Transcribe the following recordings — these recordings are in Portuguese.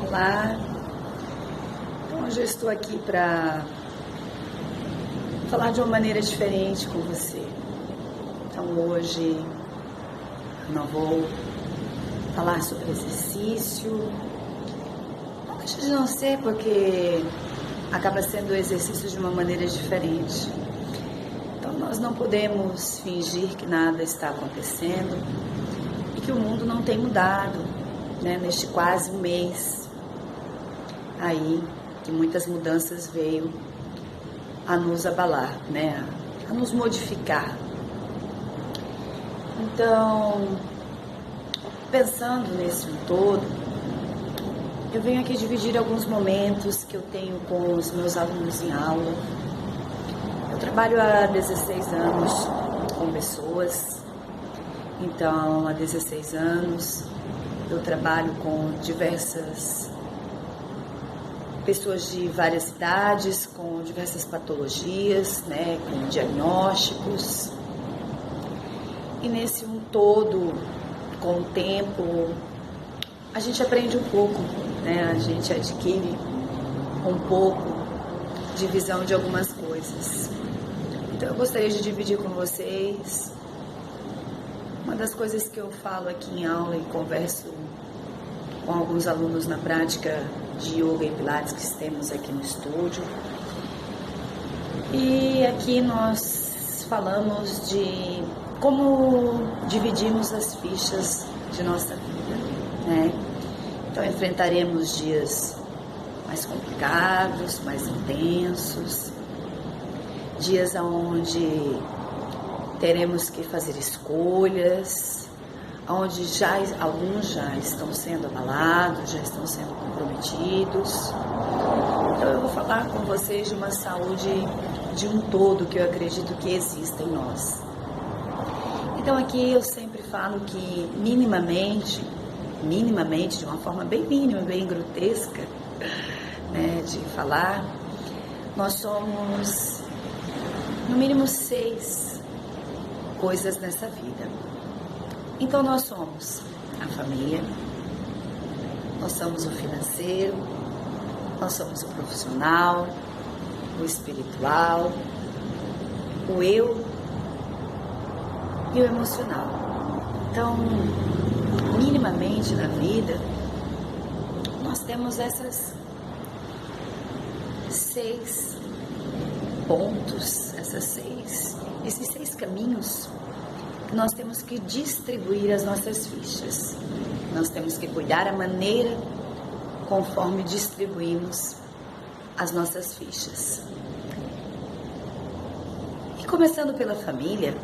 Olá, então hoje eu estou aqui para falar de uma maneira diferente com você. Então hoje eu não vou falar sobre exercício, não deixa de não ser porque acaba sendo o exercício de uma maneira diferente. Então nós não podemos fingir que nada está acontecendo e que o mundo não tem mudado, neste quase um mês aí que muitas mudanças veio a nos abalar, a nos modificar. Então, pensando nesse todo, eu venho aqui dividir alguns momentos que eu tenho com os meus alunos em aula. Eu trabalho há 16 anos com pessoas, então há 16 anos eu trabalho com diversas pessoas de várias idades, com diversas patologias, com diagnósticos. E nesse um todo, com o tempo, a gente aprende um pouco, a gente adquire um pouco de visão de algumas coisas. Então eu gostaria de dividir com vocês uma das coisas que eu falo aqui em aula e converso com alguns alunos na prática de yoga e pilates que temos aqui no estúdio. E aqui nós falamos de como dividimos as fichas de nossa vida, Então enfrentaremos dias mais complicados, mais intensos, dias onde teremos que fazer escolhas, onde alguns já estão sendo abalados, já estão sendo comprometidos. Então eu vou falar com vocês de uma saúde de um todo que eu acredito que exista em nós. Então aqui eu sempre falo que minimamente, de uma forma bem mínima, bem grotesca, de falar, nós somos no mínimo 6 coisas nessa vida. Então nós somos a família, nós somos o financeiro, nós somos o profissional, o espiritual, o eu e o emocional. Então, minimamente na vida, nós temos esses 6 pontos, esses 6 caminhos que nós temos que distribuir as nossas fichas. Nós temos que cuidar a maneira conforme distribuímos as nossas fichas. E começando pela família,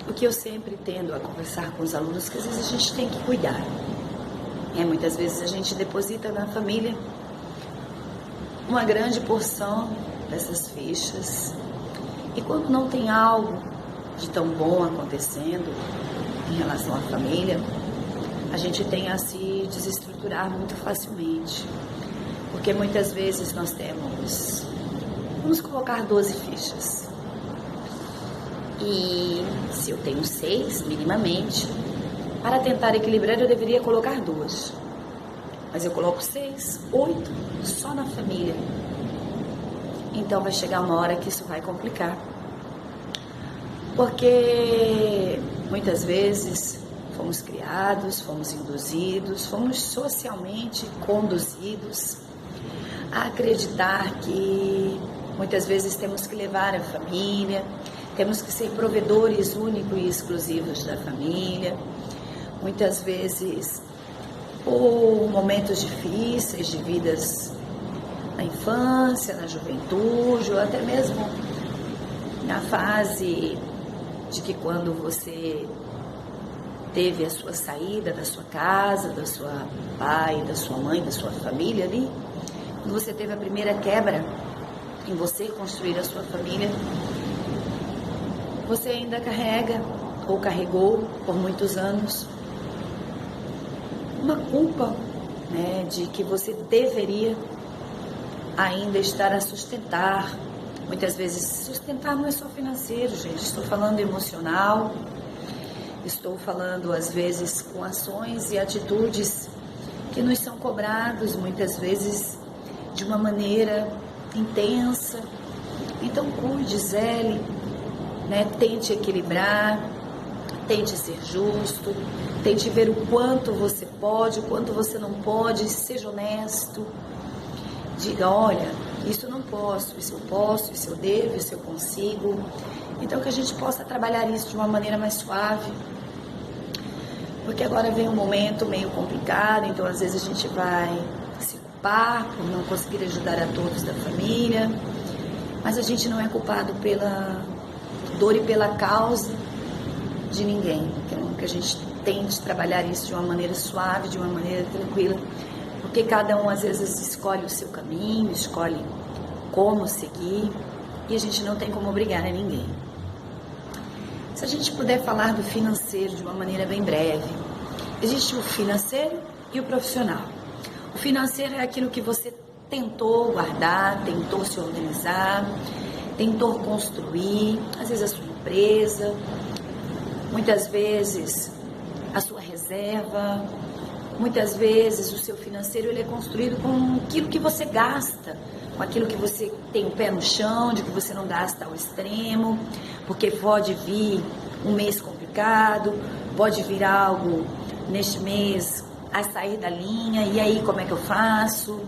o que eu sempre tendo a conversar com os alunos, que às vezes a gente tem que cuidar. Muitas vezes a gente deposita na família uma grande porção dessas fichas, e quando não tem algo de tão bom acontecendo em relação à família, a gente tem a se desestruturar muito facilmente, porque muitas vezes nós vamos colocar 12 fichas, e se eu tenho 6 minimamente, para tentar equilibrar eu deveria colocar 2, mas eu coloco 6, 8 só na família. Então vai chegar uma hora que isso vai complicar, porque muitas vezes fomos criados, fomos induzidos, fomos socialmente conduzidos a acreditar que muitas vezes temos que levar a família, temos que ser provedores únicos e exclusivos da família. Muitas vezes, por momentos difíceis de vidas na infância, na juventude, ou até mesmo na fase de que quando você teve a sua saída da sua casa, da sua pai, da sua mãe, da sua família ali, quando você teve a primeira quebra em você construir a sua família, você ainda carrega ou carregou por muitos anos uma culpa, de que você deveria ainda estar a sustentar. Muitas vezes sustentar não é só financeiro, gente, estou falando emocional, estou falando às vezes com ações e atitudes que nos são cobrados muitas vezes de uma maneira intensa. Então cuide, zele, né? Tente equilibrar, tente ser justo, tente ver o quanto você pode, o quanto você não pode, seja honesto. Diga, olha, isso eu não posso, isso eu posso, isso eu devo, isso eu consigo. Então que a gente possa trabalhar isso de uma maneira mais suave. Porque agora vem um momento meio complicado, então às vezes a gente vai se culpar por não conseguir ajudar a todos da família, mas a gente não é culpado pela dor e pela causa de ninguém. Então que a gente tente trabalhar isso de uma maneira suave, de uma maneira tranquila, porque cada um às vezes escolhe o seu caminho, escolhe como seguir, e a gente não tem como obrigar a ninguém. Se a gente puder falar do financeiro de uma maneira bem breve, existe o financeiro e o profissional. O financeiro é aquilo que você tentou guardar, tentou se organizar, tentou construir, às vezes a sua empresa, muitas vezes a sua reserva, muitas vezes o seu financeiro ele é construído com aquilo que você gasta, com aquilo que você tem o pé no chão, de que você não gasta ao extremo, porque pode vir um mês complicado, pode vir algo neste mês a sair da linha, e aí como é que eu faço?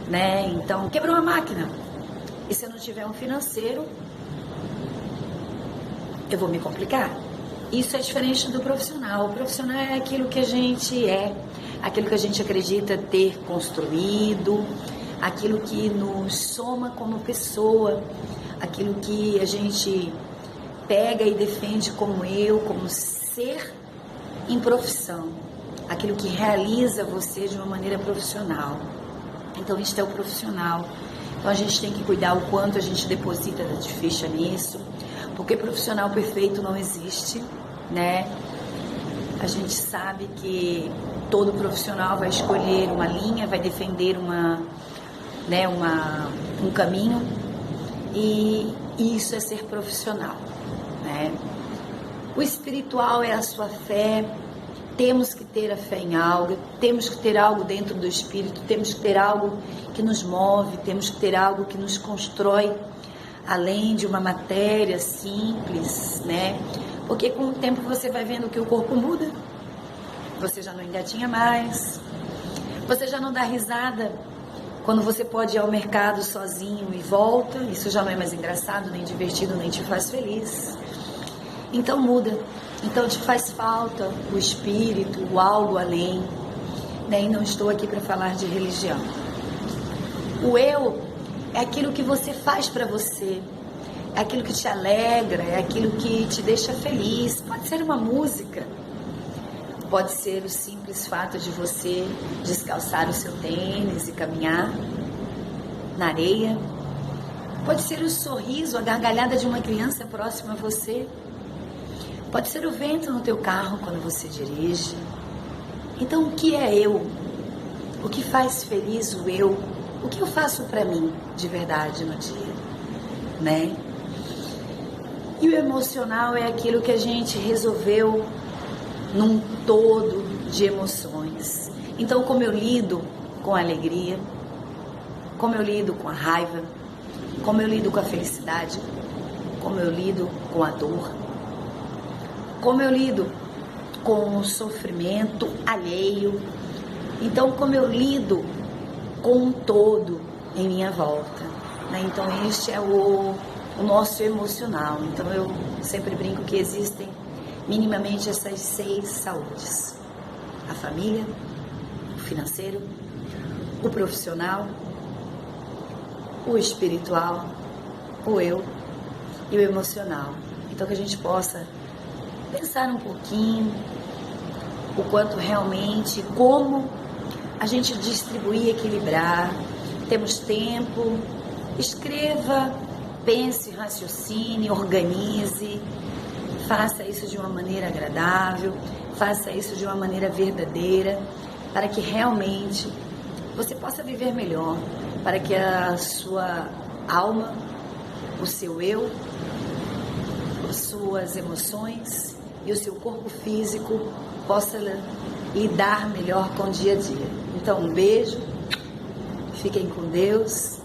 Né? Então, quebrou a máquina, e se eu não tiver um financeiro, eu vou me complicar. Isso é diferente do profissional. O profissional é aquilo que a gente é, aquilo que a gente acredita ter construído, aquilo que nos soma como pessoa, aquilo que a gente pega e defende como eu, como ser em profissão, aquilo que realiza você de uma maneira profissional. Então, isto é o profissional. Então, a gente tem que cuidar o quanto a gente deposita de ficha nisso, porque profissional perfeito não existe, né? A gente sabe que todo profissional vai escolher uma linha, vai defender um caminho, e isso é ser profissional, né? O espiritual é a sua fé. Temos que ter a fé em algo, temos que ter algo dentro do espírito, temos que ter algo que nos move, temos que ter algo que nos constrói além de uma matéria simples, né? Porque com o tempo você vai vendo que o corpo muda, você já não engatinha mais, você já não dá risada quando você pode ir ao mercado sozinho e volta, isso já não é mais engraçado, nem divertido, nem te faz feliz. Então muda, então te faz falta o espírito, o algo além, né? E não estou aqui para falar de religião. O eu é aquilo que você faz para você, é aquilo que te alegra, é aquilo que te deixa feliz. Pode ser uma música, pode ser o simples fato de você descalçar o seu tênis e caminhar na areia, pode ser o sorriso, a gargalhada de uma criança próxima a você, pode ser o vento no teu carro quando você dirige. Então, o que é eu? O que faz feliz o eu? O que eu faço para mim de verdade no dia, né? E o emocional é aquilo que a gente resolveu num todo de emoções. Então, como eu lido com a alegria, como eu lido com a raiva, como eu lido com a felicidade, como eu lido com a dor, como eu lido com o sofrimento alheio. Então, como eu lido com um todo em minha volta, né? Então, este é o nosso emocional. Então, eu sempre brinco que existem minimamente essas 6 saúdes: a família, o financeiro, o profissional, o espiritual, o eu e o emocional. Então, que a gente possa pensar um pouquinho o quanto realmente, como a gente distribuir e equilibrar. Temos tempo, escreva, pense, raciocine, organize, faça isso de uma maneira agradável, faça isso de uma maneira verdadeira, para que realmente você possa viver melhor, para que a sua alma, o seu eu, as suas emoções e o seu corpo físico possa lidar melhor com o dia a dia. Então, um beijo, fiquem com Deus